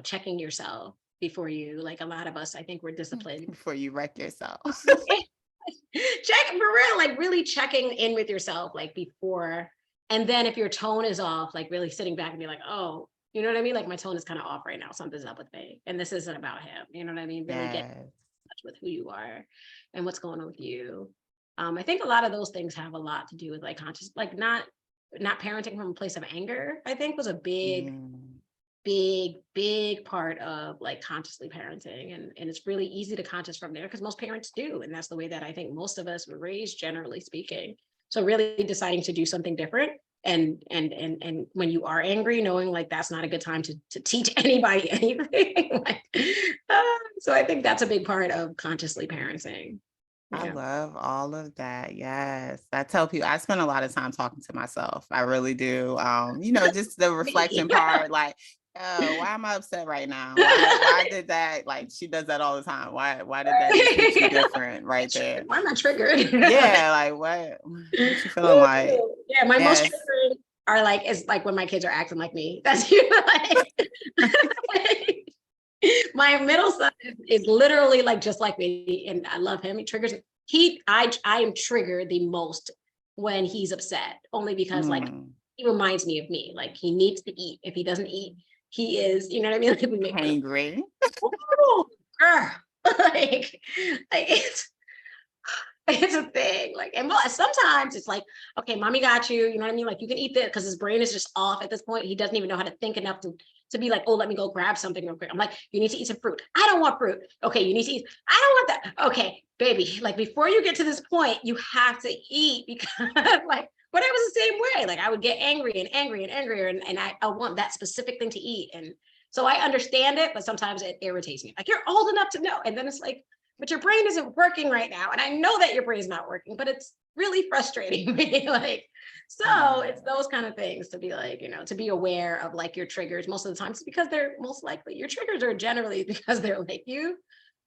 checking yourself before you, like a lot of us, I think we're disciplined. Before you wreck yourself. Check for real, like really checking in with yourself, like before. And then if your tone is off, like really sitting back and be like, oh, you know what I mean? Like my tone is kind of off right now. Something's up with me. And this isn't about him. You know what I mean? Really get in touch with who you are and what's going on with you. I think a lot of those things have a lot to do with like conscious, like not parenting from a place of anger, I think was a big part of like consciously parenting. And it's really easy to conscious from there because most parents do. And that's the way that I think most of us were raised, generally speaking. So really deciding to do something different and when you are angry, knowing like that's not a good time to teach anybody anything. So I think that's a big part of consciously parenting. I love all of that. Yes. I tell people I spend a lot of time talking to myself. I really do. Just the reflection part, like, oh, why am I upset right now? Why did that? Like she does that all the time. Why did that just hit you different right there? Why am I triggered? Yeah, like what you feeling like? Yeah, my most triggered are like is like when my kids are acting like me. That's like my middle son is literally like just like me, and I love him. He triggers I am triggered the most when he's upset, only because like he reminds me of me. Like he needs to eat. If he doesn't eat, he is, you know what I mean? Like we make angry. like it's a thing. Like, and sometimes it's like, okay, mommy got you. You know what I mean? Like you can eat that because his brain is just off at this point. He doesn't even know how to think enough to to be like, oh, let me go grab something real quick. I'm like, you need to eat some fruit. I don't want fruit. Okay, you need to eat. I don't want that. Okay, baby, like before you get to this point, you have to eat because like, but I was the same way. Like I would get angry and angry and angrier and I want that specific thing to eat. And so I understand it, but sometimes it irritates me. Like you're old enough to know. And then it's like, but your brain isn't working right now. And I know that your brain's not working, but it's really frustrating me. Like, so it's those kind of things to be like, you know, to be aware of like your triggers. Most of the times because they're most likely, your triggers are generally because they're like you.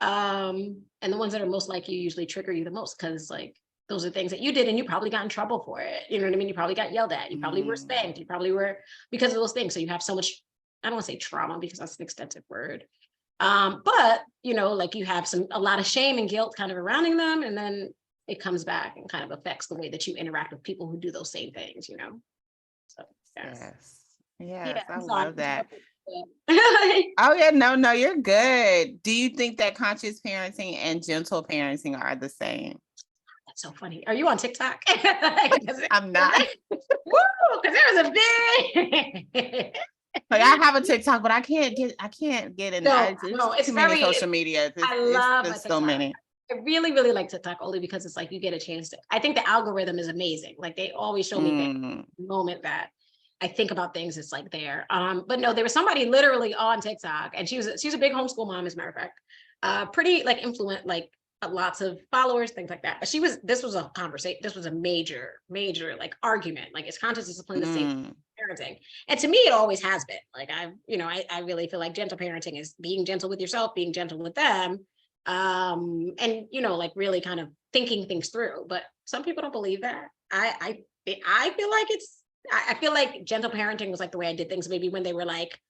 And the ones that are most like you usually trigger you the most because like those are things that you did and you probably got in trouble for it. You know what I mean? You probably got yelled at. You probably were spanked. You probably were because of those things. So you have so much, I don't want to say trauma because that's an extensive word. But you know, like you have a lot of shame and guilt kind of surrounding them, and then it comes back and kind of affects the way that you interact with people who do those same things, you know? So Yes. yeah, I sorry. love that. Oh yeah, no, you're good. Do you think that conscious parenting and gentle parenting are the same? That's so funny. Are you on TikTok? I'm not. Woo, because there was a big Like I have a TikTok, but I can't get in. no, it's too many very social media. I love there's so many. I really, really like TikTok only because it's like you get a chance to. I think the algorithm is amazing. Like they always show me the moment that I think about things, it's like there. But no, there was somebody literally on TikTok, and she's a big homeschool mom, as a matter of fact. Pretty like influent, like lots of followers, things like that. But this was a conversation. This was a major like argument. Like is conscious discipline the same parenting? And to me, it always has been. Like I really feel like gentle parenting is being gentle with yourself, being gentle with them. And you know, like really kind of thinking things through, but some people don't believe that. I feel like I feel like gentle parenting was like the way I did things maybe when they were like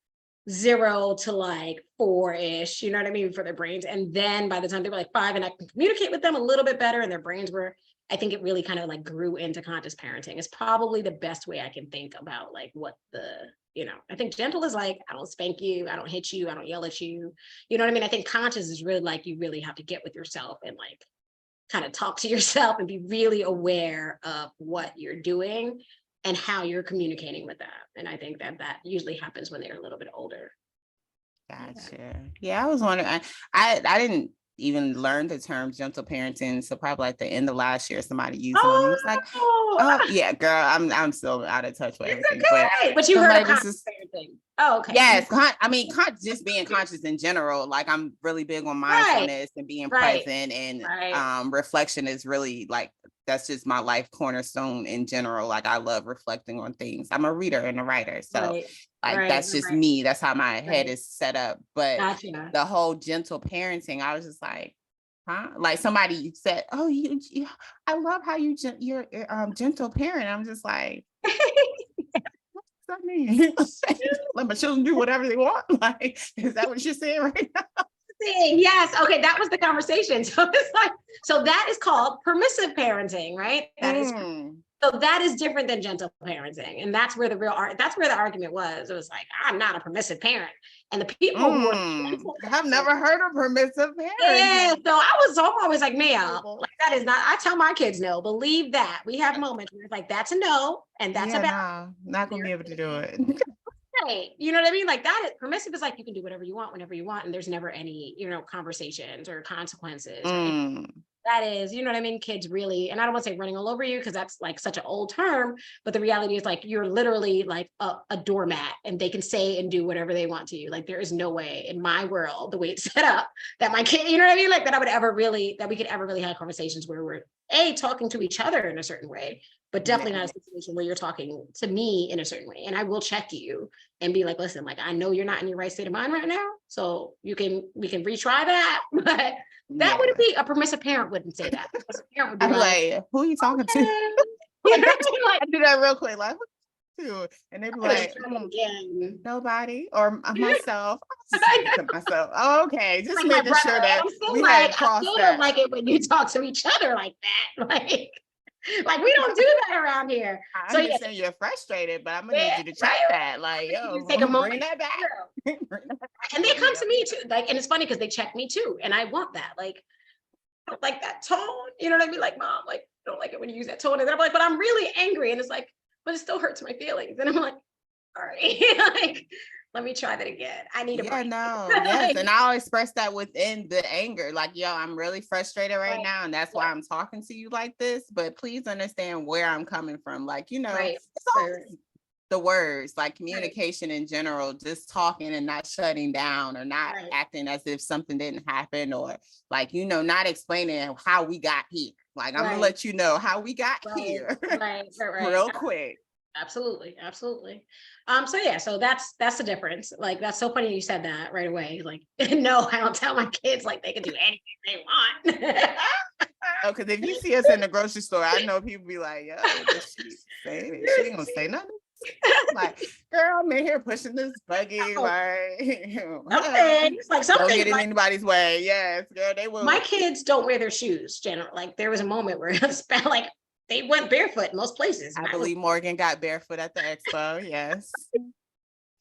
0 to like 4-ish, you know what I mean, for their brains. And then by the time they were like 5 and I can communicate with them a little bit better and their brains were, I think it really kind of like grew into conscious parenting. It's probably the best way I can think about like what I think gentle is like, I don't spank you, I don't hit you, I don't yell at you. You know what I mean? I think conscious is really like, you really have to get with yourself and like kind of talk to yourself and be really aware of what you're doing and how you're communicating with that. And I think that usually happens when they're a little bit older. Gotcha. Yeah, I was wondering. I didn't even learn the term gentle parenting, so probably like the end of last year, somebody used it. And I was like, oh yeah, girl, I'm still out of touch with everything. Okay. But you heard of conscious parenting. Oh, okay. Yes, just being conscious in general. Like I'm really big on mindfulness and being present, and reflection is really like that's just my life cornerstone in general. Like I love reflecting on things. I'm a reader and a writer, so that's just me. That's how my head is set up. But the whole gentle parenting, I was just like, huh? Like somebody said, oh, you I love how you're gentle parent. I'm just like, I mean, let my children do whatever they want. Like, is that what you're saying right now? Yes. Okay. That was the conversation. So it's like, so that is called permissive parenting, right? So that is different than gentle parenting. And that's where that's where the argument was. It was like, I'm not a permissive parent. And the people who I've never heard of permissive parenting. Yeah. So I'm always like, ma'am, like that is not, I tell my kids no, believe that. We have moments where it's like, that's a no. And that's not gonna be able to do it. Right. You know what I mean? Like that is permissive is like you can do whatever you want, whenever you want. And there's never any, conversations or consequences. That is, you know what I mean? Kids really, and I don't want to say running all over you because that's like such an old term, but the reality is like you're literally like a doormat and they can say and do whatever they want to you. Like there is no way in my world, the way it's set up, that my kid, you know what I mean? Like that we could ever really have conversations where we're talking to each other in a certain way, but definitely not a situation where you're talking to me in a certain way. And I will check you and be like, listen, like I know you're not in your right state of mind right now. So we can retry that, but that wouldn't be a permissive parent wouldn't say that. A parent would be like, who are you talking to? I do that real quick, like who? And they'd be like, nobody or myself. Myself. Oh, okay, just like making sure that we had crossed that. I don't like it when you talk to each other like that. Like we don't do that around here. I understand you're frustrated, but I'm gonna need you to check that. Like, yo, take a moment, bring that back. And they come to me too. Like, and it's funny because they check me too, and I want that. Like that tone. You know what I mean? Like, mom, like, I don't like it when you use that tone. And I'm like, but I'm really angry, and it's like, but it still hurts my feelings. And I'm like, all right, like, let me try that again. I need a Yeah, break. no, yes. And I'll express that within the anger. Like, yo, I'm really frustrated right Right. now. And that's why I'm talking to you like this. But please understand where I'm coming from. Like, Right. it's Right. always the words, like Right. communication in general, just talking and not shutting down or not Right. acting as if something didn't happen, or like, not explaining how we got here. Like, I'm gonna Right. let you know how we got Right. here Right. Right. Right. real quick. Absolutely, absolutely. So yeah, so that's the difference. Like that's so funny you said that right away. Like, no, I don't tell my kids like they can do anything they want. Oh, because if you see us in the grocery store, I know people be like, yo, does she say it? She ain't gonna say nothing. Like, girl, I'm in here pushing this buggy, Oh, like, some things, like some don't things, get in like anybody's way. Yes, girl, they will. my kids don't wear their shoes. General, like there was a moment where it spent like they went barefoot in most places, and I I was, believe Morgan got barefoot at the expo. Yes.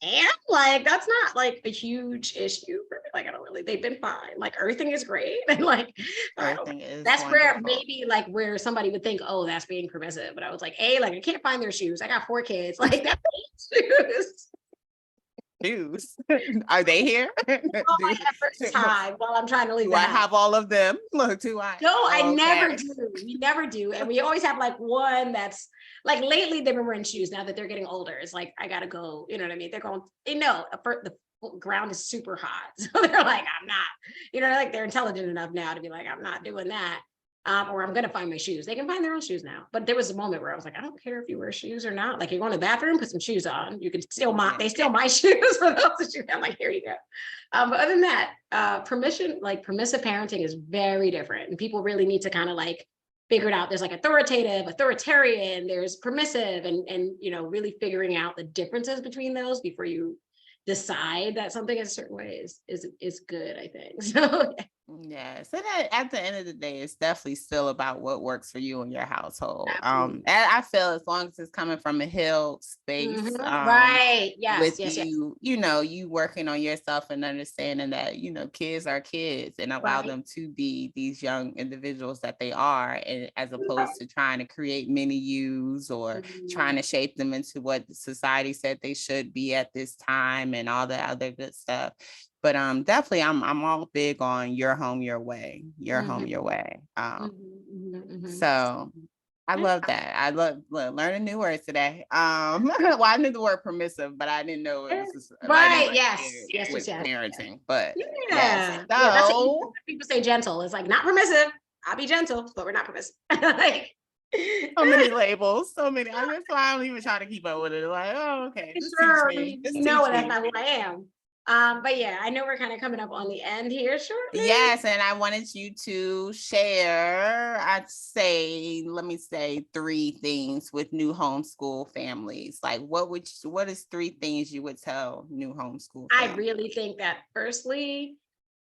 and like that's not like a huge issue for me. Like I don't really, they've been fine. Like earthing is great, and like I don't. Everything is That's where wonderful. maybe like where somebody would think, oh, that's being permissive. But I was like, hey, like I can't find their shoes. I got 4 kids. Like that's shoes. Shoes. Are they here? All my effort is high while I'm trying to leave Do the I house. have all of them? Look, do I? No, I never Okay. do. We never do. And we always have like one that's like lately they've been wearing shoes now that they're getting older. It's like, I gotta go, you know what I mean? They're going, they know the ground is super hot. So they're like, I'm not, like they're intelligent enough now to be like, I'm not doing that. Or I'm gonna find my shoes. They can find their own shoes now. But there was a moment where I was like, I don't care if you wear shoes or not. Like you're going to the bathroom, put some shoes on. You can steal they steal my shoes for those shoes. I'm like, here you go. But other than that, permissive parenting is very different. And people really need to kind of like figure it out. There's like authoritarian, there's permissive, and really figuring out the differences between those before you decide that something is a certain way is good, I think. So Yes, and at the end of the day, it's definitely still about what works for you and your household. absolutely. And I feel as long as it's coming from a healed space, Right. Yes, with yes, yes. you working on yourself and understanding that kids are kids, and allow Right. them to be these young individuals that they are, and as opposed to trying to create mini yous or trying to shape them into what society said they should be at this time and all the other good stuff. But definitely I'm all big on your home your way, your home Mhm, your way. mhm, mhm. So I love that. I love learning new words today. Well, I knew the word permissive, but I didn't know it was just lighting Right. like Yes. Yes. Yes. with Yes. parenting. But yes, Yeah. Yeah. That's what so people say. Gentle. It's like not permissive. I'll be gentle, but we're not permissive. Like, so many labels, so many. That's why I don't even try to keep up with it. Like, oh, okay, just teach sure, me, just you know teach that's me. not who I am. But yeah, I know we're kind of coming up on the end here shortly. Yes, and I wanted you to share, let me say 3 things with new homeschool families. Like what is 3 things you would tell new homeschool I families? really think that firstly,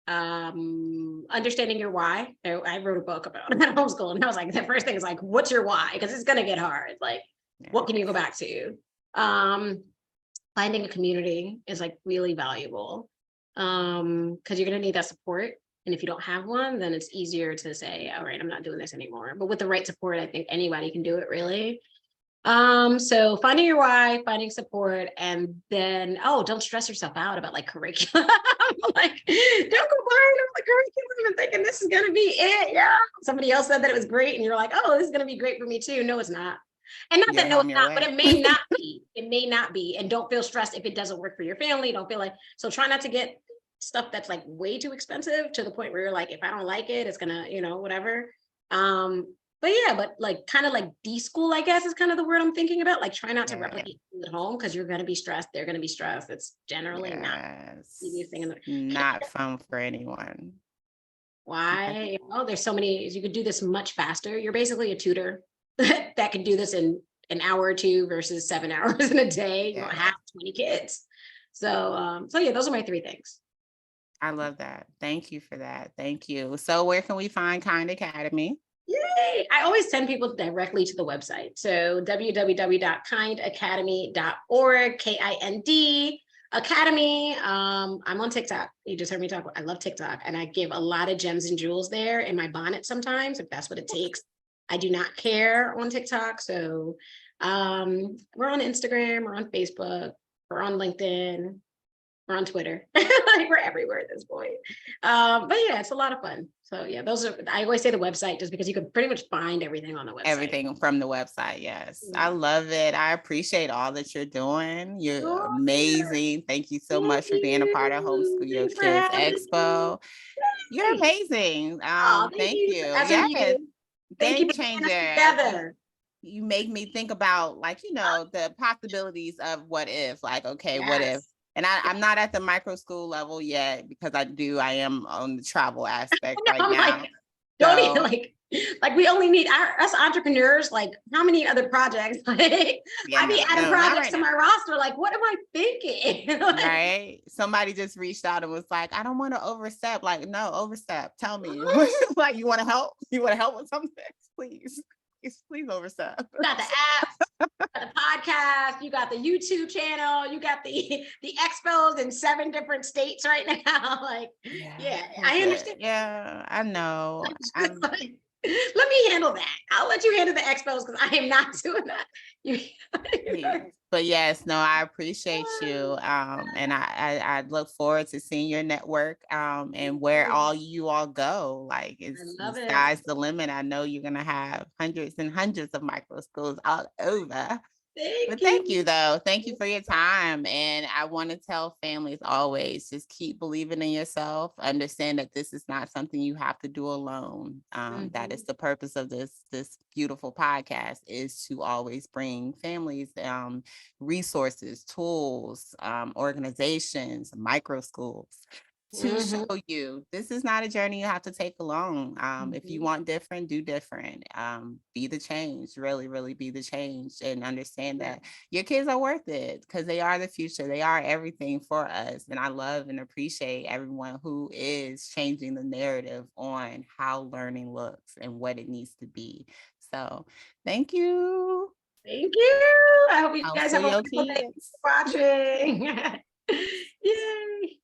understanding your why. I wrote a book about homeschool, and I was like, the first thing is like, what's your why? Because it's gonna get hard. Like, what can you go back to? Finding a community is like really valuable, because you're gonna need that support. And if you don't have one, then it's easier to say, all right, I'm not doing this anymore. But with the right support, I think anybody can do it really. So finding your why, finding support, and then don't stress yourself out about like curriculum. Like, don't go buying all the curriculum and thinking this is gonna be it. Yeah. Somebody else said that it was great, and you're like, oh, this is gonna be great for me too. No, it's not. And not Your that no, it's home your not, but way. it may not be. It may not be. And don't feel stressed if it doesn't work for your family. Don't feel like so try not to get stuff that's like way too expensive to the point where you're like, if I don't like it, it's gonna, whatever. Um, but yeah, but like kind of like D-school, I guess is kind of the word I'm thinking about. Like try not to Yeah. replicate at home because you're gonna be stressed. They're gonna be stressed. It's generally not the easiest thing in the Not fun for anyone. why, there's so many, you could do this much faster. You're basically a tutor that can do this in an hour or 2 versus 7 hours in a day. You don't Yeah. have 20 kids. So yeah, those are my 3 things. I love that. Thank you for that. Thank you. So where can we find Kind Academy? Yay! I always send people directly to the website. So www.kindacademy.org, KIND Academy. I'm on TikTok. You just heard me talk. I love TikTok, and I give a lot of gems and jewels there in my bonnet sometimes, if that's what it takes. I do not care on TikTok. So we're on Instagram, we're on Facebook, we're on LinkedIn. We're on Twitter. Like we're everywhere at this point. But yeah, it's a lot of fun. So yeah, I always say the website just because you can pretty much find everything on the website. Everything from the website. Yes. I love it. I appreciate all that you're doing. You're amazing. Thank you so much for being a part of Homeschool Your Kids Expo. You're amazing. Thank you. Yes. Game changer. Together. You make me think about the possibilities of what if, what if? And I'm not at the micro school level yet because I am on the travel aspect right now. Don't even like we only need us entrepreneurs, like how many other projects? I be adding projects to my roster. Like, what am I thinking? Right. Somebody just reached out and was like, I don't want to overstep. Like, no, overstep. Tell me. Like, you want to help? You want to help with something? Please overstep. You got the apps, you got the podcast, you got the YouTube channel, you got the expos in 7 different states right now. Like, I understand. Yeah, I know. Let me handle that. I'll let you handle the expos because I am not doing that. But yes, no, I appreciate you. And I look forward to seeing your network and where all you all go. Like the sky's the limit. I know you're gonna have hundreds and hundreds of micro schools all over. Thank you though. Thank you for your time. And I want to tell families always just keep believing in yourself. Understand that this is not something you have to do alone. That is the purpose of this beautiful podcast, is to always bring families resources, tools, organizations, micro schools to show you this is not a journey you have to take alone. If you want different, do different. Be the change, really be the change, and understand that your kids are worth it because they are the future. They are everything for us. And I love and appreciate everyone who is changing the narrative on how learning looks and what it needs to be. So thank you. Thank you. I hope you guys have a wonderful day watching. Yay.